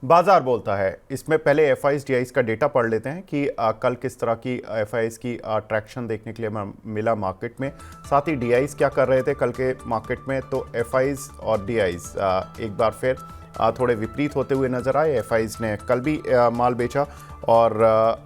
बाजार बोलता है। इसमें पहले एफआईज डीआईज का डेटा पढ़ लेते हैं कि कल किस तरह की एफआईज की ट्रैक्शन देखने के लिए मिला मार्केट में। साथ ही डीआईज क्या कर रहे थे कल के मार्केट में। तो एफआईज और डीआईज एक बार फिर थोड़े विपरीत होते हुए नजर आए। एफआईज ने कल भी माल बेचा और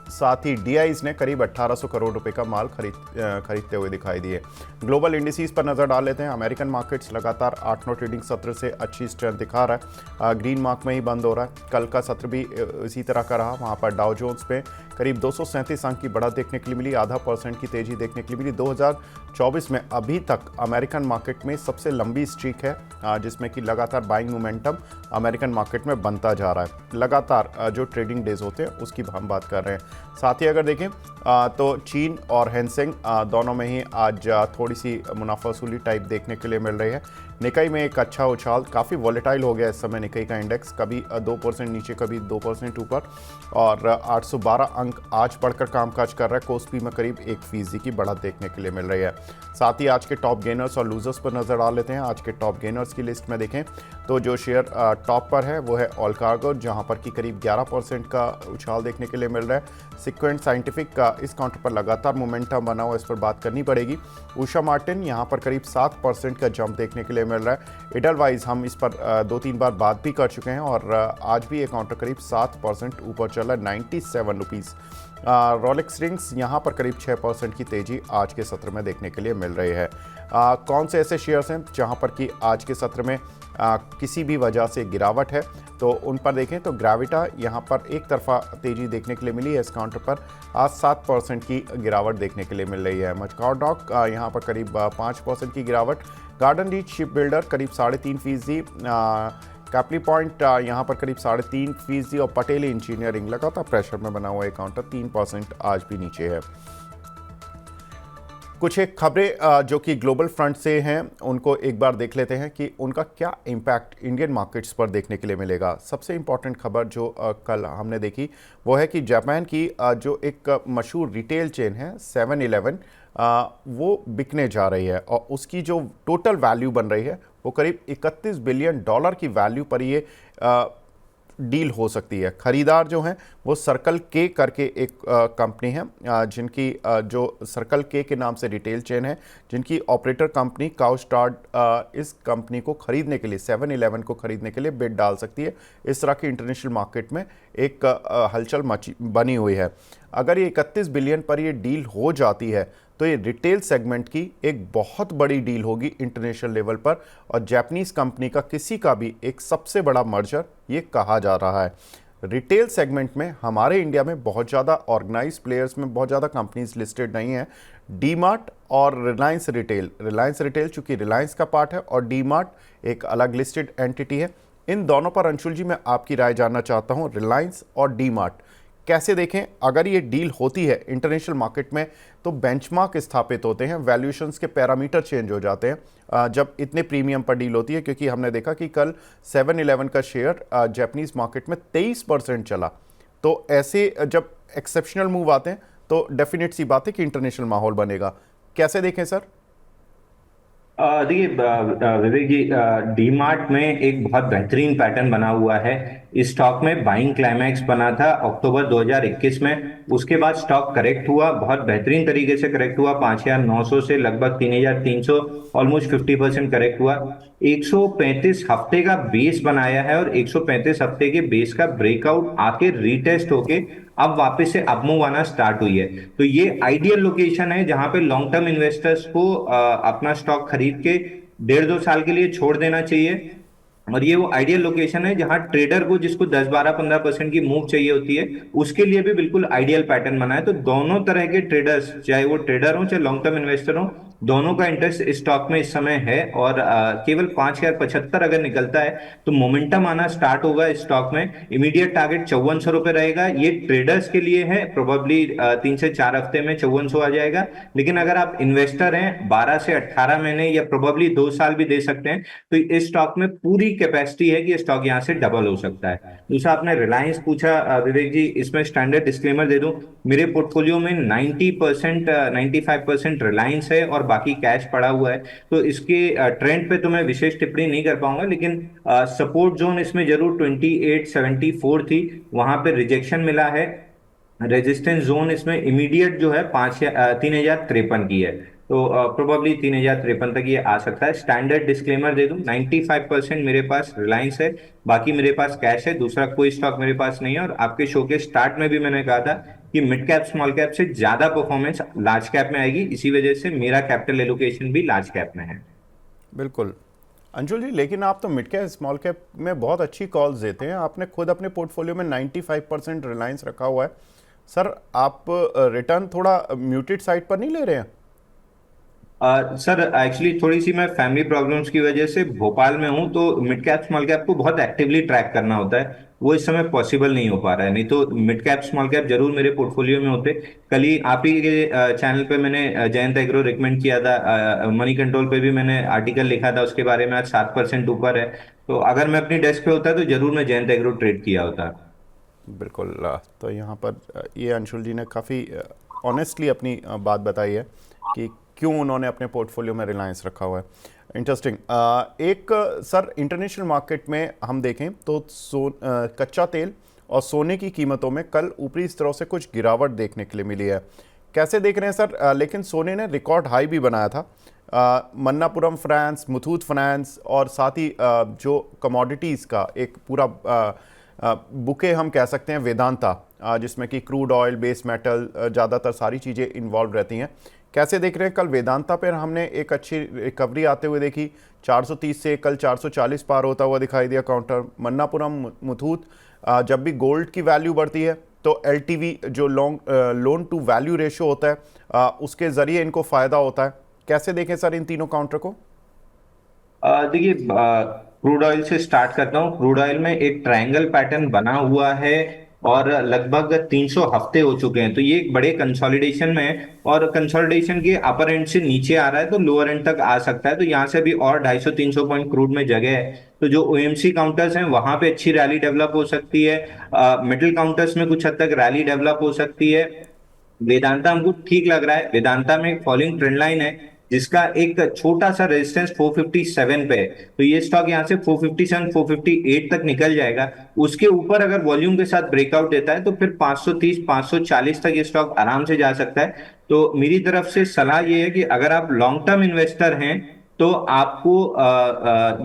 साथ ही डीआईज ने करीब 1800 करोड़ रुपए का माल खरीदते हुए दिखाई दिए। ग्लोबल इंडिसेस पर नजर डाल लेते हैं। अमेरिकन मार्केट्स लगातार 8 ट्रेडिंग सत्र से अच्छी स्ट्रेंथ दिखा रहा है। ग्रीन मार्क में ही बंद हो रहा है। कल का सत्र भी इसी तरह का रहा। वहां पर डाउ जोन्स में करीब 237 अंक की बढ़त देखने के लिए मिली। आधा % की तेजी देखने के लिए मिली। 2024 में अभी तक अमेरिकन मार्केट में सबसे लंबी स्ट्रीक है जिसमें कि लगातार बाइंग मोमेंटम अमेरिकन मार्केट में बनता जा रहा है। लगातार जो ट्रेडिंग डेज होते हैं उसकी हम बात कर रहे हैं। साथ ही अगर देखें तो चीन और हैंसेंग दोनों में ही आज थोड़ी सी मुनाफा वसूली टाइप देखने के लिए मिल रही है। निकाई में एक अच्छा उछाल, काफ़ी वॉलेटाइल हो गया इस समय निकाई का इंडेक्स, कभी 2% नीचे कभी 2% ऊपर, और 812 अंक आज बढ़कर कामकाज कर रहा है। कोस्पी में करीब 1% की बढ़त देखने के लिए मिल रही है। साथ ही आज के टॉप गेनर्स और लूजर्स पर नजर डाल लेते हैं। आज के टॉप गेनर्स की लिस्ट में देखें तो जो शेयर टॉप पर है वो है ऑल कार्गो, जहां पर कि करीब 11% का उछाल देखने के लिए मिल रहा है। सीक्वेंट साइंटिफिक का इस काउंटर पर लगातार मोमेंटम बना हुआ, इस पर बात करनी पड़ेगी। उषा मार्टिन यहां पर करीब 7% का जंप देखने के लिए मिल रहा है। इडलवाइज हम इस पर 2-3 बार बात भी कर चुके हैं और आज भी ये काउंटर करीब 7% ऊपर चल रहा है, 97 रुपीज़। रोलेक्स रिंग्स यहाँ पर करीब 6% की तेजी आज के सत्र में देखने के लिए मिल रही है। कौन से ऐसे शेयर्स हैं जहाँ पर कि आज के सत्र में किसी भी वजह से गिरावट है, तो उन पर देखें तो ग्रेविटा यहाँ पर एक तरफा तेजी देखने के लिए मिली है। इस काउंटर पर आज 7% की गिरावट देखने के लिए मिल रही है। मचकाओ डॉक यहाँ पर करीब 5% की गिरावट। गार्डन रीच शिप बिल्डर करीब 3.5%। कैपली पॉइंट यहाँ पर करीब 3.5% और पटेल इंजीनियरिंग लगातार प्रेशर में बना हुआ है। काउंटर 3% आज भी नीचे है। कुछ एक खबरें जो कि ग्लोबल फ्रंट से हैं उनको एक बार देख लेते हैं कि उनका क्या इम्पैक्ट इंडियन मार्केट्स पर देखने के लिए मिलेगा। सबसे इम्पॉर्टेंट खबर जो कल हमने देखी वो है कि जापान की जो एक मशहूर रिटेल चेन है 7-Eleven, वो बिकने जा रही है और उसकी जो टोटल वैल्यू बन रही है वो करीब $31 बिलियन की वैल्यू पर ये डील हो सकती है। खरीदार जो हैं वो सर्कल के करके एक कंपनी है जिनकी जो सर्कल के नाम से रिटेल चेन है, जिनकी ऑपरेटर कंपनी काउस्टार्ड इस कंपनी को खरीदने के लिए 7-Eleven को खरीदने के लिए बिड डाल सकती है। इस तरह की इंटरनेशनल मार्केट में एक हलचल बनी हुई है। अगर ये 31 बिलियन पर ये डील हो जाती है तो ये रिटेल सेगमेंट की एक बहुत बड़ी डील होगी इंटरनेशनल लेवल पर, और जापानीज कंपनी का किसी का भी एक सबसे बड़ा मर्जर ये कहा जा रहा है। रिटेल सेगमेंट में हमारे इंडिया में बहुत ज़्यादा ऑर्गेनाइज प्लेयर्स में बहुत ज़्यादा कंपनीज लिस्टेड नहीं है। डीमार्ट और रिलायंस रिटेल चूंकि रिलायंस का पार्ट है और डीमार्ट एक अलग लिस्टेड एंटिटी है। इन दोनों पर अंशुल जी मैं आपकी राय जानना चाहता हूँ। रिलायंस और डीमार्ट कैसे देखें? अगर ये डील होती है इंटरनेशनल मार्केट में तो बेंचमार्क स्थापित होते हैं, वैल्यूएशंस के पैरामीटर चेंज हो जाते हैं जब इतने प्रीमियम पर डील होती है। क्योंकि हमने देखा कि कल 7-Eleven का शेयर जापानीज मार्केट में 23% चला। तो ऐसे जब एक्सेप्शनल मूव आते हैं तो डेफिनेट सी बात है कि इंटरनेशनल माहौल बनेगा। कैसे देखें सर? देखिए विवेक जी, डी मार्ट में एक बहुत बेहतरीन पैटर्न बना हुआ है। इस स्टॉक में बाइंग क्लाइमैक्स बना था अक्टूबर 2021 में। उसके बाद स्टॉक करेक्ट हुआ, बहुत बेहतरीन तरीके से करेक्ट हुआ, 5,900 से लगभग 3,300, ऑलमोस्ट 50% करेक्ट हुआ। 135 हफ्ते का बेस बनाया है और 135 हफ्ते के बेस का ब्रेकआउट आके रीटेस्ट होके अब वापस से अप मूव आना स्टार्ट हुई है। तो ये आइडियल लोकेशन है जहां पे लॉन्ग टर्म इन्वेस्टर्स को अपना स्टॉक खरीद के 1.5-2 साल के लिए छोड़ देना चाहिए। और ये वो आइडियल लोकेशन है जहां ट्रेडर को, जिसको 10-12-15% की मूव चाहिए होती है, उसके लिए भी बिल्कुल आइडियल पैटर्न बना है। तो दोनों तरह के ट्रेडर्स, चाहे वो ट्रेडर हो चाहे लॉन्ग टर्म इन्वेस्टर हो, दोनों का इंटरेस्ट इस स्टॉक में इस समय है। और केवल 5,075 अगर निकलता है तो मोमेंटम आना स्टार्ट होगा इस स्टॉक में। इमीडिएट टारगेट 5400 रुपए रहेगा। ये ट्रेडर्स के लिए है, प्रोबेबली 3 से 4 हफ्ते में 5400 आ जाएगा। लेकिन अगर आप इन्वेस्टर हैं, 12 से 18 महीने या प्रोबेबली 2 साल भी दे सकते हैं, तो इस स्टॉक में पूरी कैपेसिटी है कि स्टॉक यहां से डबल हो सकता है। दूसरा आपने रिलायंस पूछा विवेक जी, इसमें स्टैंडर्ड डिस्क्लेमर दे दूं, मेरे पोर्टफोलियो में 90% 95% रिलायंस है और बाकी कैश पड़ा हुआ है, तो इसके ट्रेंड पे तो मैं विशेष टिप्पणी नहीं कर पाऊंगा, लेकिन सपोर्ट जोन इसमें जरूर 2874 थी, वहां पे रिजेक्शन मिला है। रेजिस्टेंस जोन इसमें इमीडिएट जो है 3053 की है, तो प्रोबेबली 3053 तक ये आ सकता है। स्टैंडर्ड डिस्क्लेमर दे दूं, 95% मेरे पास रिलायंस है, बाकी मेरे पास कैश है, दूसरा कोई स्टॉक मेरे पास नहीं है। और आपके शो के स्टार्ट में भी मैंने कहा था कि मिड कैप स्मॉल कैप से ज्यादा परफॉर्मेंस लार्ज कैप में आएगी, इसी वजह से मेरा कैपिटल एलोकेशन भी लार्ज कैप में है। बिल्कुल। अंशुल जी, लेकिन आप तो मिड कैप स्मॉल कैप में बहुत अच्छी कॉल्स देते हैं। आपने खुद अपने पोर्टफोलियो में 95% रिलायंस रखा हुआ है। सर, आप रिटर्न थोड़ा म्यूटेड साइड पर नहीं ले रहे हैं? सर एक्चुअली थोड़ी सी मैं फैमिली प्रॉब्लम्स की वजह से भोपाल में हूँ, तो मिड कैप स्मॉल कैप को बहुत एक्टिवली ट्रैक करना होता है, वो इस समय पॉसिबल नहीं हो पा रहा है। नहीं तो मिड कैप स्मॉल कैप जरूर मेरे पोर्टफोलियो में होते। कल ही आप ही के चैनल पे मैंने जयंत एग्रो रिकमेंड किया था, मनी कंट्रोल पे भी मैंने आर्टिकल लिखा था उसके बारे में, आज 7% ऊपर है। तो अगर मैं अपनी डेस्क पे होता तो जरूर मैं जयंत एग्रो ट्रेड किया होता। बिल्कुल। तो यहाँ पर ये अंशुल जी ने काफ़ी ऑनेस्टली अपनी बात बताई है कि क्यों उन्होंने अपने पोर्टफोलियो में रिलायंस रखा हुआ है। इंटरेस्टिंग। एक सर, इंटरनेशनल मार्केट में हम देखें तो कच्चा तेल और सोने की कीमतों में कल ऊपरी स्तरों से कुछ गिरावट देखने के लिए मिली है। कैसे देख रहे हैं सर? लेकिन सोने ने रिकॉर्ड हाई भी बनाया था। मन्नापुरम फाइनेंस, मुथूट फाइनेंस और साथ ही जो कमोडिटीज़ का एक पूरा बुके हम कह सकते हैं, वेदांता, जिसमें कि क्रूड ऑयल, बेस मेटल, ज़्यादातर सारी चीज़ें इन्वॉल्व रहती हैं। कैसे देख रहे हैं? कल वेदांता पर हमने एक अच्छी रिकवरी आते हुए देखी, 430 से कल 440 पार होता हुआ दिखाई दिया काउंटर। मन्नापुरम, मुथूट, जब भी गोल्ड की वैल्यू बढ़ती है तो एलटीवी जो लोन टू वैल्यू रेशियो होता है, उसके ज़रिए इनको फ़ायदा होता है। कैसे देखें सर इन तीनों काउंटर को? देखिए, क्रूड ऑयल से स्टार्ट करता हूँ। क्रूड ऑयल में एक ट्रायंगल पैटर्न बना हुआ है और लगभग 300 हफ्ते हो चुके हैं, तो ये एक बड़े कंसोलिडेशन में है, और कंसोलिडेशन के अपर एंड से नीचे आ रहा है तो लोअर एंड तक आ सकता है, तो यहाँ से भी और 250-300 पॉइंट क्रूड में जगह है। तो जो ओएमसी काउंटर्स हैं वहां पे अच्छी रैली डेवलप हो सकती है, मिडिल काउंटर्स में कुछ हद तक रैली डेवलप हो सकती है। वेदांता हमको ठीक लग रहा है। वेदांता में एक फॉलोइंग ट्रेंड लाइन है जिसका एक छोटा सा रेजिस्टेंस 457 पे है, तो ये स्टॉक यहाँ से 457 458 तक निकल जाएगा। उसके ऊपर अगर वॉल्यूम के साथ ब्रेकआउट देता है तो फिर 530 540 तक ये स्टॉक आराम से जा सकता है। तो मेरी तरफ से सलाह ये है कि अगर आप लॉन्ग टर्म इन्वेस्टर हैं तो आपको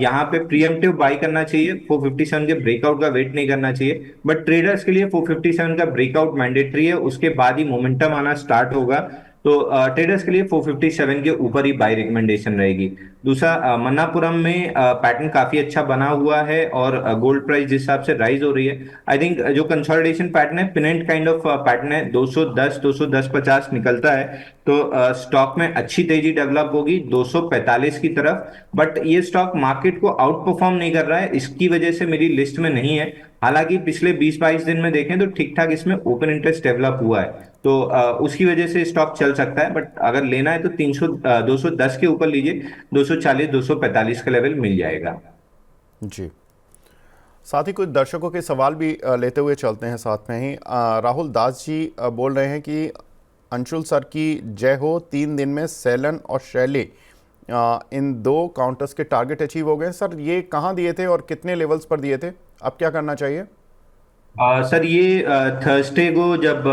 यहाँ पे प्रीएम्प्टिव बाई करना चाहिए, 457 के ब्रेकआउट का वेट नहीं करना चाहिए। बट ट्रेडर्स के लिए 457 का ब्रेकआउट मैंडेटरी है, उसके बाद ही मोमेंटम आना स्टार्ट होगा। तो ट्रेडर्स के लिए 457 के ऊपर ही बाई रिकमेंडेशन रहेगी। दूसरा, मन्नापुरम में पैटर्न काफी अच्छा बना हुआ है और गोल्ड प्राइस जिस हिसाब से राइज हो रही है, आई थिंक जो कंसोलिडेशन पैटर्न है, पिनेंट काइंड ऑफ पैटर्न है, 210 निकलता है तो स्टॉक में अच्छी तेजी डेवलप होगी 245 की तरफ। बट ये स्टॉक मार्केट को आउट परफॉर्म नहीं कर रहा है, इसकी वजह से मेरी लिस्ट में नहीं है। हालांकि पिछले 20-22 दिन में देखें तो ठीक ठाक इसमें ओपन इंटरेस्ट डेवलप हुआ है, तो उसकी वजह से स्टॉक चल सकता है। बट अगर लेना है तो 210 के ऊपर लीजिए, 240 245 का लेवल मिल जाएगा। जी। साथ ही कुछ दर्शकों के सवाल भी लेते हुए चलते हैं साथ में ही। राहुल दास जी बोल रहे हैं कि अंशुल सर की जय हो, 3 दिन में सेलन और शैली इन 2 काउंटर्स के टारगेट अचीव हो गए। सर, ये कहाँ दिए थे और कितने लेवल्स पर दिए थे? अब क्या करना चाहिए? सर ये थर्सडे को जब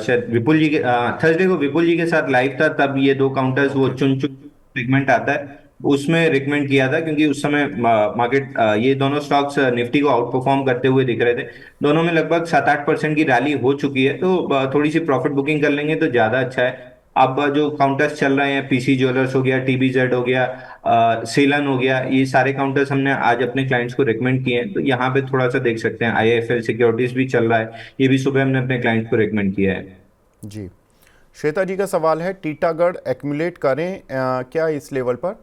शायद विपुल जी के थर्सडे को विपुल जी के साथ लाइव था, तब ये 2 काउंटर्स, वो चुन चुन सेगमेंट आता है उसमें रिकमेंड किया था, क्योंकि उस समय मार्केट ये दोनों स्टॉक्स निफ्टी को आउट परफॉर्म करते हुए दिख रहे थे। दोनों में लगभग 7-8% की रैली हो चुकी है, तो थोड़ी सी प्रॉफिट बुकिंग कर लेंगे तो ज्यादा अच्छा है। अब जो काउंटर्स चल रहे हैं, पीसी ज्वेलर्स हो गया, टीबीजेड हो गया, सेलन हो गया, ये सारे काउंटर्स हमने आज अपने क्लाइंट्स को रिकमेंड किए हैं, तो यहाँ पे थोड़ा सा देख सकते हैं। आईआईएफएल सिक्योरिटीज भी चल रहा है, ये भी सुबह हमने अपने क्लाइंट्स को रिकमेंड किया है। जी। श्वेता जी का सवाल है, टीटागढ़ एक्यूमुलेट करें क्या इस लेवल पर?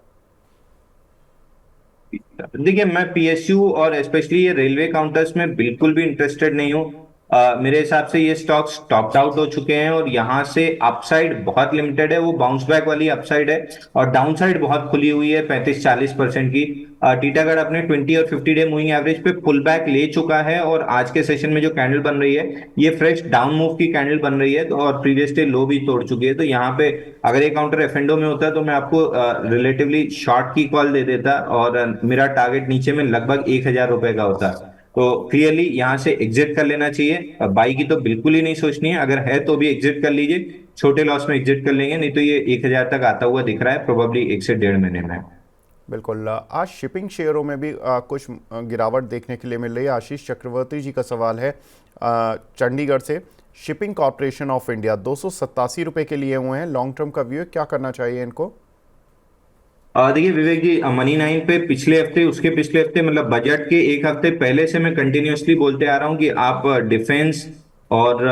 देखिए, मैं पीएसयू और स्पेशली ये रेलवे काउंटर्स में बिल्कुल भी इंटरेस्टेड नहीं हूँ। मेरे हिसाब से ये स्टॉक्स टॉप्ड आउट हो चुके हैं और यहाँ से अपसाइड बहुत लिमिटेड है, वो बाउंस बैक वाली अपसाइड है, और डाउनसाइड बहुत खुली हुई है 35-40% की। टीटागढ़ अपने 20 और 50 डे मूविंग एवरेज पे पुल बैक ले चुका है, और आज के सेशन में जो कैंडल बन रही है ये फ्रेश डाउन मूव की कैंडल बन रही है, तो और प्रीवियस डे लो भी तोड़ चुकी है। तो यहाँ पे अगर ये काउंटर एफएनडो में होता है तो मैं आपको रिलेटिवली शॉर्ट की कॉल दे देता, और मेरा टारगेट नीचे में लगभग 1,000 रुपए का होता। तो क्लियरली यहाँ से एग्जिट कर लेना चाहिए, बाई की तो बिल्कुल ही नहीं सोचनी है, अगर है तो भी एग्जिट कर लीजिए, छोटे लॉस में एग्जिट कर लेंगे, नहीं तो ये 1,000 तक आता हुआ दिख रहा है प्रोबेबली 1 से 1.5 महीने में। बिल्कुल। आज शिपिंग शेयरों में भी कुछ गिरावट देखने के लिए मिल रही है। आशीष चक्रवर्ती जी का सवाल है चंडीगढ़ से। शिपिंग कॉर्पोरेशन ऑफ इंडिया 287 रुपये के लिए हुए हैं, लॉन्ग टर्म का व्यू है, क्या करना चाहिए इनको? देखिए विवेक जी, मनी नाइन पे पिछले हफ्ते, उसके पिछले हफ्ते, मतलब बजट के एक हफ्ते पहले से मैं कंटिन्यूअसली बोलते आ रहा हूँ कि आप डिफेंस और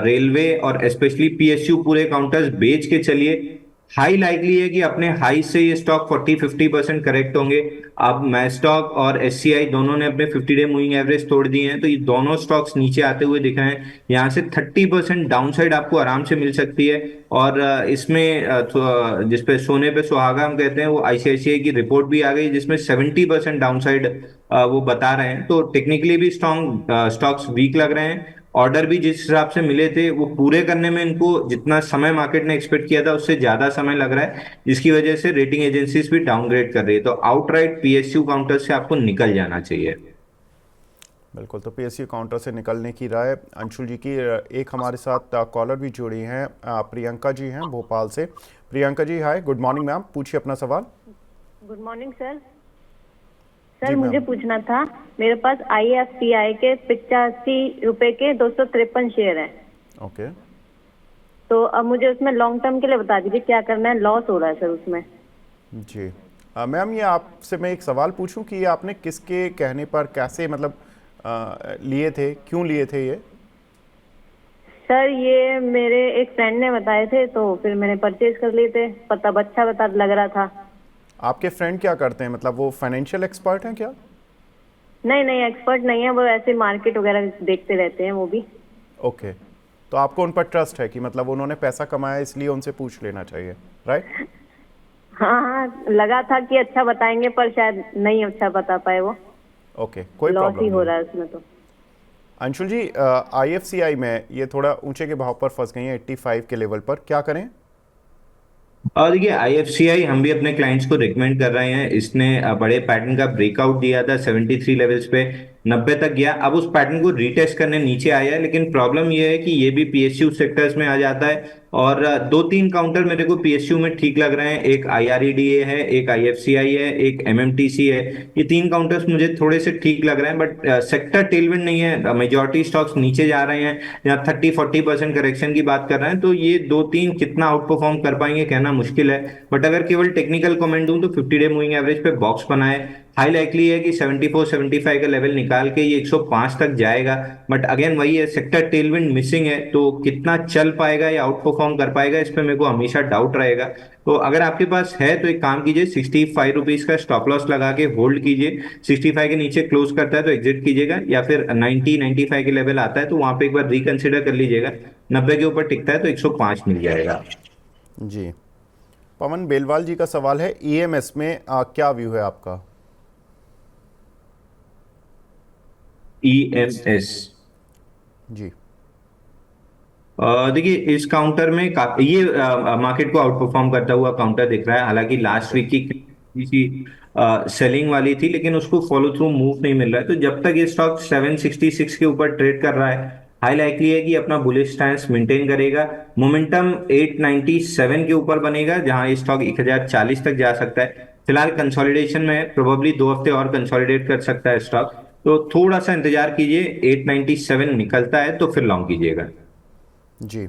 रेलवे और स्पेशली पीएसयू पूरे काउंटर्स बेच के चलिए। हाई लाइकली है कि अपने हाई से ये स्टॉक 40-50% करेक्ट होंगे। अब मैस्टॉक और एससीआई दोनों ने अपने 50 डे मूविंग एवरेज तोड़ दिए हैं, तो ये दोनों स्टॉक्स नीचे आते हुए दिख रहे हैं। यहाँ से 30% डाउनसाइड आपको आराम से मिल सकती है। और इसमें जिसपे सोने पे सुहागा हम कहते हैं, वो आईसीआईसीआई की रिपोर्ट भी आ गई जिसमें 70% डाउनसाइड वो बता रहे हैं। तो टेक्निकली भी स्ट्रॉन्ग स्टॉक्स वीक लग रहे हैं। ऑर्डर भी जिस हिसाब से मिले थे वो पूरे करने में इनको जितना समय मार्केट ने एक्सपेक्ट किया था उससे ज्यादा समय लग रहा है, जिसकी वजह से रेटिंग एजेंसीज भी डाउनग्रेड कर रही है। तो आउटराइट पीएसयू काउंटर से आपको निकल जाना चाहिए। बिल्कुल, तो पीएसयू काउंटर से निकलने की राय अंशुल जी की। एक हमारे साथ कॉलर भी जुड़ी हैं, प्रियंका जी हैं भोपाल से। Priyanka ji hi, good morning ma'am, पूछिए अपना सवाल। Good morning sir. जी सर मुझे मैम। पूछना था, मेरे पास आईएफसीआई के 85 रुपए के 253 शेयर हैं। ओके। तो अब मुझे उसमें लॉन्ग टर्म के लिए बता दीजिए क्या करना है, लॉस हो रहा है सर उसमें। जी मैम, ये आपसे मैं एक सवाल पूछूं कि ये आपने किसके कहने पर कैसे मतलब लिए थे, क्यों लिए थे ये? सर ये मेरे एक फ्रेंड ने बताए थे तो फिर मैंने परचेज कर लिए थे, पता अच्छा बता लग रहा था। आपके फ्रेंड क्या करते हैं, मतलब वो फाइनेंशियल एक्सपर्ट हैं क्या? नहीं नहीं, एक्सपर्ट नहीं है वो, ऐसे मार्केट वगैरह देखते रहते हैं वो भी। ओके, तो आपको उन पर ट्रस्ट है कि मतलब उन्होंने पैसा कमाया इसलिए उनसे पूछ लेना चाहिए, राइट? हाँ हाँ, लगा था कि अच्छा बताएंगे पर शायद नहीं अच्छा बता पाए वो। ओके, कोई लॉस प्रॉब्लम ही हो नहीं। रहा है उसमें तो। अंशुल जी, आईएफसीआई में ये थोड़ा ऊंचे के भाव पर फंस गई है 85 के लेवल पर, क्या करें? और देखिए आईएफसीआई हम भी अपने क्लाइंट्स को रिकमेंड कर रहे हैं। इसने बड़े पैटर्न का ब्रेकआउट दिया था 73 लेवल्स पे, 90 तक गया, अब उस पैटर्न को रीटेस्ट करने नीचे आया है। लेकिन प्रॉब्लम ये है कि ये भी पीएसयू सेक्टर्स में आ जाता है, और दो तीन काउंटर मेरे को पीएसयू में ठीक लग रहे हैं। एक आईआरईडीए है, एक आईएफसीआई है, एक एमएमटीसी है। ये तीन काउंटर्स मुझे थोड़े से ठीक लग रहे हैं, बट सेक्टर टेलविंड नहीं है, मेजॉरिटी स्टॉक्स नीचे जा रहे हैं। यहाँ 30-40% करेक्शन की बात कर रहे हैं, तो ये दो तीन कितना आउट परफॉर्म कर पाएंगे कहना मुश्किल है। बट अगर केवल टेक्निकल कमेंट दूं तो 50 डे मूविंग एवरेज पे बॉक्स बनाए, हाई लाइकली है कि 74-75 का लेवल निकाल के ये 105 तक जाएगा। बट अगेन वही है, सेक्टर टेलविंड मिसिंग है, तो कितना चल पाएगा या आउट परफॉर्म कर पाएगा इस पे मेरे को हमेशा डाउट रहेगा। तो अगर आपके पास है तो एक काम कीजिए, 65 रुपीज का स्टॉप लॉस लगा के होल्ड कीजिए। 65 के नीचे क्लोज करता है तो एग्जिट कीजिएगा, या फिर 90-95 के लेवल आता है तो वहां पे एक बार रिकंसिडर कर लीजिएगा। 90 के ऊपर टिकता है तो 105 मिल जाएगा। जी, पवन बेलवाल जी का सवाल है, ईएमएस में क्या व्यू है आपका? ईएमएस, जी। देखिए इस काउंटर में ये मार्केट को आउट परफॉर्म करता हुआ काउंटर दिख रहा है। हालांकि लास्ट ओके। वीक की सेलिंग वाली थी, लेकिन उसको फॉलो थ्रू मूव नहीं मिल रहा है। तो जब तक ये स्टॉक 766 के ऊपर ट्रेड कर रहा है, हाई लाइकली है कि अपना बुलिश स्टैंस मेंटेन करेगा। मोमेंटम 897 के ऊपर बनेगा, जहां ये स्टॉक 1040 तक जा सकता है। फिलहाल कंसोलिडेशन में प्रोबेबली 2 हफ्ते और कंसोलिडेट कर सकता है स्टॉक, तो थोड़ा सा इंतजार कीजिए। 897 निकलता है तो फिर लॉन्ग कीजिएगा। जी,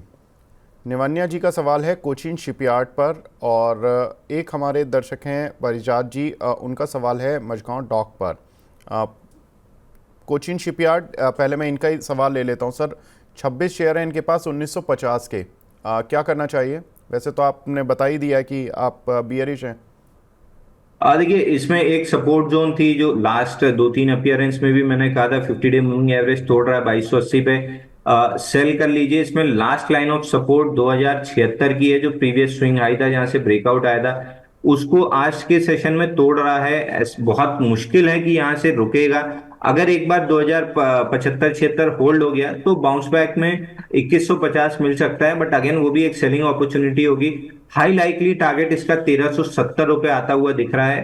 निवन्या जी का सवाल है कोचिन शिपयार्ड पर, और एक हमारे दर्शक हैं परिजात जी, उनका सवाल है मझगांव डॉक पर। कोचिन शिपयार्ड, पहले मैं इनका ही सवाल ले लेता हूं सर। 26 शेयर हैं इनके पास 1950 के, क्या करना चाहिए? वैसे तो आपने बता ही दिया है कि आप बियरिश हैं। देखिए, इसमें एक सपोर्ट जोन थी जो लास्ट 2-3 अपीयरेंस में भी मैंने कहा था, 50 डे मूविंग एवरेज तोड़ रहा है 2280 पे, सेल कर लीजिए। इसमें लास्ट लाइन ऑफ सपोर्ट 2076 की है, जो प्रीवियस स्विंग हाई था जहां से ब्रेकआउट आया था, उसको आज के सेशन में तोड़ रहा है। बहुत मुश्किल है कि यहाँ से रुकेगा। अगर एक बार 2075-76 होल्ड हो गया तो बाउंस बैक में 2150 मिल सकता है, बट अगेन वो भी एक सेलिंग अपॉर्चुनिटी होगी। हाई लाइकली टारगेट इसका 1370 रुपये आता हुआ दिख रहा है।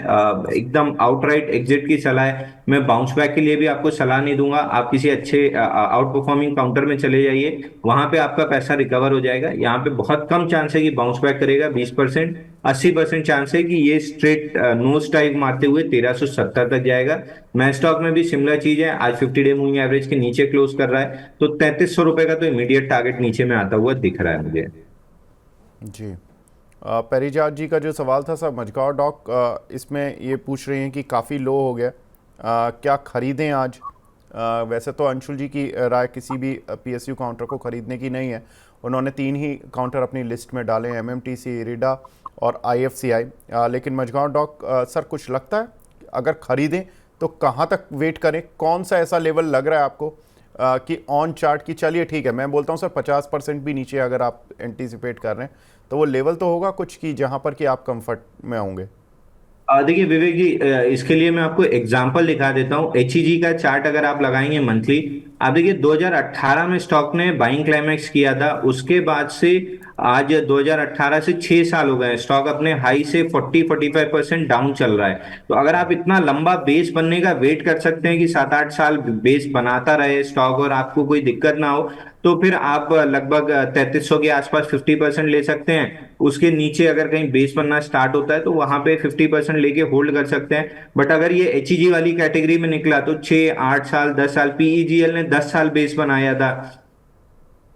एकदम आउटराइट एग्जिट की सलाह है। मैं बाउंस बैक के लिए भी आपको सलाह नहीं दूंगा। आप किसी अच्छे आउट परफॉर्मिंग काउंटर में चले जाइए, वहां पे आपका पैसा रिकवर हो जाएगा। यहाँ पे बहुत कम चांस है कि बाउंस बैक करेगा, 20%। 80% चांस है कि ये स्ट्रेट नोज टाइप मारते हुए 1370 तक जाएगा। मैं स्टॉक में भी सिमिलर चीज है, आज 50 डे मूविंग एवरेज के नीचे क्लोज कर रहा है, तो 3300 रुपए का तो इमीडिएट टारगेट नीचे में आता हुआ दिख रहा है मुझे। जी, परिजात जी का जो सवाल था सर, मझगांव डॉक इसमें ये पूछ रही हैं कि काफ़ी लो हो गया, क्या खरीदें आज? वैसे तो अंशुल जी की राय किसी भी पीएसयू काउंटर को खरीदने की नहीं है। उन्होंने 3 ही काउंटर अपनी लिस्ट में डाले हैं, एमएमटीसी, इरिडा और आईएफसीआई। लेकिन मझगांव डॉक सर, कुछ लगता है अगर खरीदें तो कहाँ तक वेट करें? कौन सा ऐसा लेवल लग रहा है आपको कि ऑन चार्ट की, चलिए ठीक है, मैं बोलता हूँ सर 50% भी नीचे अगर आप एंटीसिपेट कर रहे हैं तो वो लेवल तो होगा कुछ की जहां पर कि आप कंफर्ट में होंगे। देखिए विवेक जी, इसके लिए मैं आपको एग्जांपल दिखा देता हूँ। एचईजी का चार्ट अगर आप लगाएंगे मंथली, आप देखिए 2018 में स्टॉक ने बाइंग क्लाइमैक्स किया था। उसके बाद से आज 2018 से 6 साल हो गए, स्टॉक अपने हाई से 40-45% डाउन चल रहा है। तो अगर आप इतना लंबा बेस बनने का वेट कर सकते हैं कि 7-8 साल बेस बनाता रहे स्टॉक और आपको कोई दिक्कत ना हो, तो फिर आप लगभग 3300 के आसपास 50% ले सकते हैं। उसके नीचे अगर कहीं बेस बनना स्टार्ट होता है तो वहां पे 50% लेके होल्ड कर सकते हैं। बट अगर ये एचईजी वाली कैटेगरी में निकला तो 6-8 साल 10 साल, पीईजीएल ने 10 साल बेस बनाया था।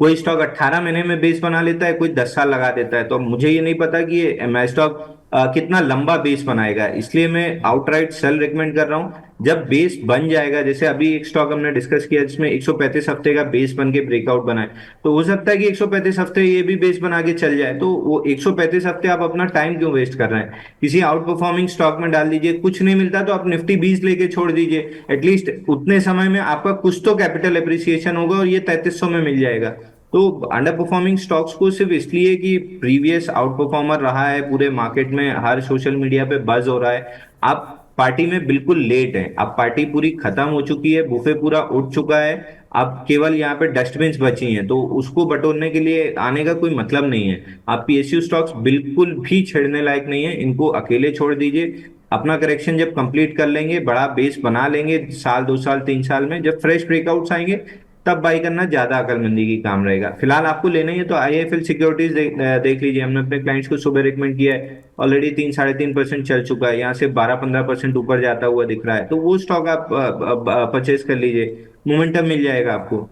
कोई स्टॉक 18 महीने में बेस बना लेता है, कोई 10 साल लगा देता है। तो मुझे ये नहीं पता कि ये एमआई स्टॉक कितना लंबा बेस बनाएगा, इसलिए मैं आउटराइट सेल रिकमेंड कर रहा हूं। जब बेस बन जाएगा, जैसे अभी एक स्टॉक हमने डिस्कस किया जिसमें 135 हफ्ते का बेस बन के ब्रेकआउट बना है, तो हो सकता है कि 135 हफ्ते ये भी बेस बना के चल जाए। तो वो 135 हफ्ते आप अपना टाइम क्यों वेस्ट कर रहे हैं? किसी आउट परफॉर्मिंग स्टॉक में डाल दीजिए। कुछ नहीं मिलता तो आप निफ्टी 20 लेके छोड़ दीजिए। एटलीस्ट उतने समय में आपका कुछ तो कैपिटल एप्रिसिएशन होगा और ये 3300 में मिल जाएगा। तो अंडर परफॉर्मिंग स्टॉक्स को सिर्फ इसलिए कि प्रीवियस आउट परफॉर्मर रहा है पूरे मार्केट में, हर सोशल मीडिया पे बज हो रहा है, आप पार्टी में बिल्कुल लेट है। अब पार्टी पूरी खत्म हो चुकी है, बुफे पूरा उठ चुका है। अब केवल यहाँ पे डस्टबिन बची हैं, तो उसको बटोरने के लिए आने का कोई मतलब नहीं है। आप पीएसयू स्टॉक्स बिल्कुल भी छेड़ने लायक नहीं है, इनको अकेले छोड़ दीजिए। अपना करेक्शन जब कंप्लीट कर लेंगे, बड़ा बेस बना लेंगे, साल 2 साल 3 साल में जब फ्रेश ब्रेकआउट्स आएंगे, तब बाई करना ज्यादा अकलमंदी की काम रहेगा। फिलहाल आपको लेना ही है तो आईआईएफएल सिक्योरिटीज देख लीजिए। हमने अपने क्लाइंट्स को सुबह रिकमेंड किया है, ऑलरेडी 3-3.5% चल चुका है, यहाँ से 12-15% ऊपर जाता हुआ दिख रहा है। तो वो स्टॉक आप परचेज कर लीजिए, मोमेंटम मिल जाएगा आपको।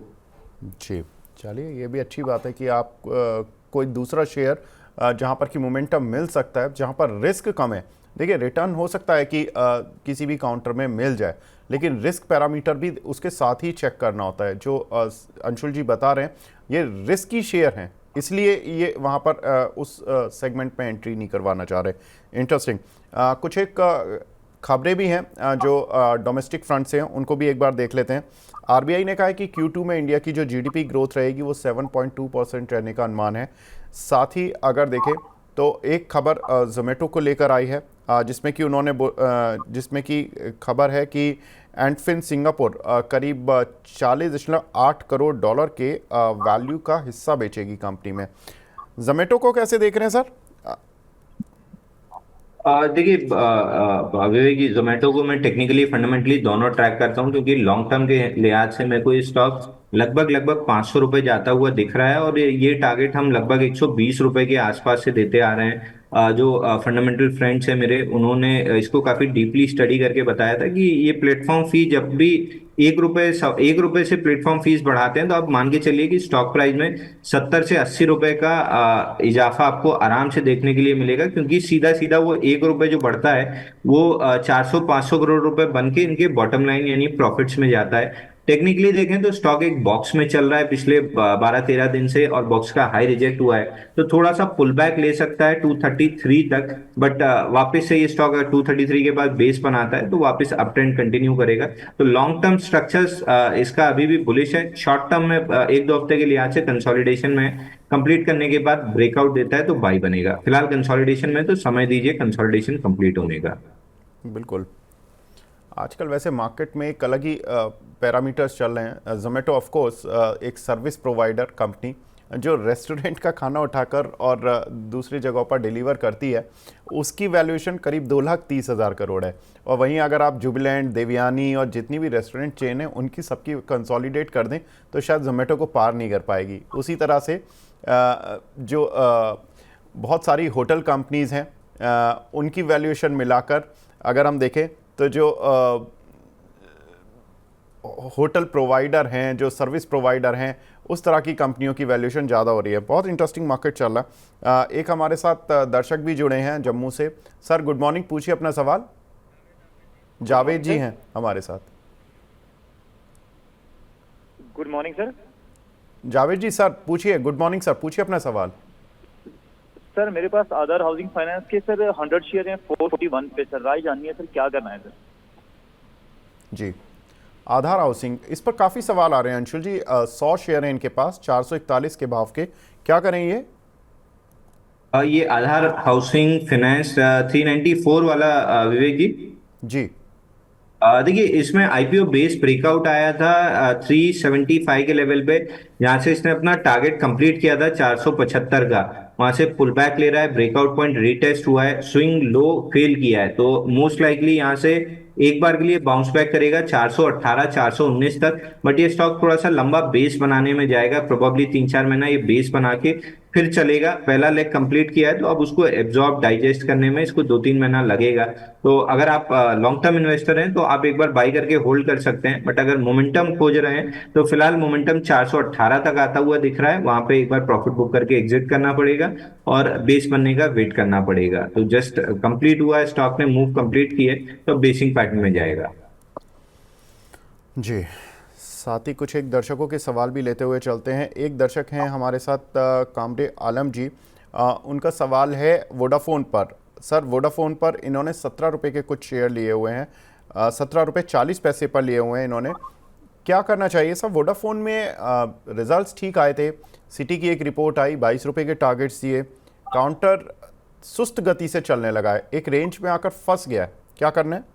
जी, चलिए, ये भी अच्छी बात है कि आप कोई दूसरा शेयर जहां पर कि मोमेंटम मिल सकता है, जहां पर रिस्क कम है। देखिए, रिटर्न हो सकता है कि किसी भी काउंटर में मिल जाए, लेकिन रिस्क पैरामीटर भी उसके साथ ही चेक करना होता है। जो अंशुल जी बता रहे हैं, ये रिस्की शेयर हैं, इसलिए ये वहाँ पर उस सेगमेंट में एंट्री नहीं करवाना चाह रहे। इंटरेस्टिंग। कुछ एक खबरें भी हैं जो डोमेस्टिक फ्रंट से हैं, उनको भी एक बार देख लेते हैं। आरबीआई ने कहा है कि Q2 में इंडिया की जो जीडीपी ग्रोथ रहेगी वो 7.2% रहने का अनुमान है। साथ ही अगर देखें तो एक खबर जोमेटो को लेकर आई है, जिसमें कि जिसमें कि खबर है कि एंटफिन सिंगापुर करीब 40.8 करोड़ डॉलर के वैल्यू का हिस्सा बेचेगी कंपनी में। जोमेटो को कैसे देख रहे हैं सर? देखिए विवेक जी, जोमेटो को मैं टेक्निकली फंडामेंटली दोनों ट्रैक करता हूँ, क्योंकि लॉन्ग टर्म के लिहाज से मेरे को ये स्टॉक लगभग 500 रुपए जाता हुआ दिख रहा है, और ये टारगेट हम लगभग 120 रुपए के आसपास से देते आ रहे हैं। जो फंडामेंटल फ्रेंड्स है मेरे, उन्होंने इसको काफी डीपली स्टडी करके बताया था कि ये प्लेटफॉर्म फी जब भी 1 रुपए से प्लेटफॉर्म फीस बढ़ाते हैं, तो आप मान के चलिए कि स्टॉक प्राइस में 70 से 80 रुपए का इजाफा आपको आराम से देखने के लिए मिलेगा, क्योंकि सीधा सीधा वो 1 रुपए जो बढ़ता है वो 400-500 करोड़ रुपए बन के इनके बॉटम लाइन यानी प्रॉफिट्स में जाता है। टेक्निकली देखें तो स्टॉक एक बॉक्स में चल रहा है पिछले 12-13 दिन से, और बॉक्स का हाई रिजेक्ट हुआ है, तो थोड़ा सा पुल बैक ले सकता है 233 तक। बट वापस से ये स्टॉक अगर 233 के बाद बेस बनाता है तो वापस अप ट्रेंड कंटिन्यू करेगा। तो लॉन्ग टर्म स्ट्रक्चर्स इसका अभी भी बुलिश है। शॉर्ट टर्म में 1-2 हफ्ते के लिहाज से कंसोलिडेशन में कंप्लीट करने के बाद ब्रेकआउट देता है तो बाई बनेगा। फिलहाल कंसोलिडेशन में तो समय दीजिए कंसोलिडेशन कंप्लीट होने का। बिल्कुल। आजकल वैसे मार्केट में एक अलग ही पैरामीटर्स चल रहे हैं। जोमेटो ऑफ कोर्स एक सर्विस प्रोवाइडर कंपनी जो रेस्टोरेंट का खाना उठाकर और दूसरी जगहों पर डिलीवर करती है, उसकी वैल्यूएशन करीब 2,30,000 करोड़ है। और वहीं अगर आप जुबिलेंट, देवयानी और जितनी भी रेस्टोरेंट चेन है उनकी सबकी कंसोलिडेट कर दें तो शायद जोमेटो को पार नहीं कर पाएगी। उसी तरह से जो बहुत सारी होटल कंपनीज़ हैं उनकी वैल्यूएशन मिलाकर अगर हम देखें तो जो होटल प्रोवाइडर हैं, जो सर्विस प्रोवाइडर हैं, उस तरह की कंपनियों की वैल्यूएशन ज़्यादा हो रही है। बहुत इंटरेस्टिंग मार्केट चल रहा है। एक हमारे साथ दर्शक भी जुड़े हैं जम्मू से। सर गुड मॉर्निंग, पूछिए अपना सवाल। जावेद जी हैं हमारे साथ। Good morning sir. Javed ji sir पूछिए। गुड मॉर्निंग सर, पूछिए अपना सवाल। सर मेरे पास आधार हाउसिंग फाइनेंस के सर 100 शेयर हैं 441 पे सर, राय जाननी है सर क्या करना है सर। जी, आधार हाउसिंग, इस पर काफ़ी सवाल आ रहे हैं अंशुल जी। 100 शेयर हैं इनके पास 441 के भाव के, क्या करें ये? ये आधार हाउसिंग फाइनेंस 394 वाला विवेक जी। जी देखिए इसमें आईपीओ बेस ब्रेकआउट आया था 375 के लेवल पे, जहां से इसने अपना टारगेट कंप्लीट किया था 475 का। वहां से पुल बैक ले रहा है, ब्रेकआउट पॉइंट रीटेस्ट हुआ है, स्विंग लो फेल किया है, तो मोस्ट लाइकली यहां से एक बार के लिए बाउंस बैक करेगा 418 419 तक। बट ये स्टॉक थोड़ा सा लंबा बेस बनाने में जाएगा, प्रोबेबली 3-4 महीना ये बेस बना के फिर चलेगा। पहला लेग कंप्लीट किया है तो अब उसको एब्जॉर्ब डाइजेस्ट करने में इसको 2-3 महीना लगेगा। तो अगर आप लॉन्ग टर्म इन्वेस्टर हैं तो आप एक बार बाई करके होल्ड कर सकते हैं। बट अगर मोमेंटम खोज रहे हैं तो फिलहाल मोमेंटम 418 तक आता हुआ दिख रहा है, वहां पे एक बार प्रॉफिट बुक करके एग्जिट करना पड़ेगा और बेस बनने का वेट करना पड़ेगा। तो जस्ट कंप्लीट हुआ है, स्टॉक ने मूव कंप्लीट किए तो बेसिंग पैटर्न में जाएगा। जी, साथ ही कुछ एक दर्शकों के सवाल भी लेते हुए चलते हैं। एक दर्शक हैं हमारे साथ कामरे आलम जी। उनका सवाल है वोडाफोन पर। सर वोडाफोन पर इन्होंने 17 रुपये के कुछ शेयर लिए हुए हैं, 17 रुपये 40 पैसे पर लिए हुए हैं इन्होंने। क्या करना चाहिए सर? वोडाफोन में रिजल्ट्स ठीक आए थे, सिटी की एक रिपोर्ट आई, 22 रुपये के टारगेट्स दिए, काउंटर सुस्त गति से चलने लगा है, एक रेंज में आकर फंस गया है, क्या करना है?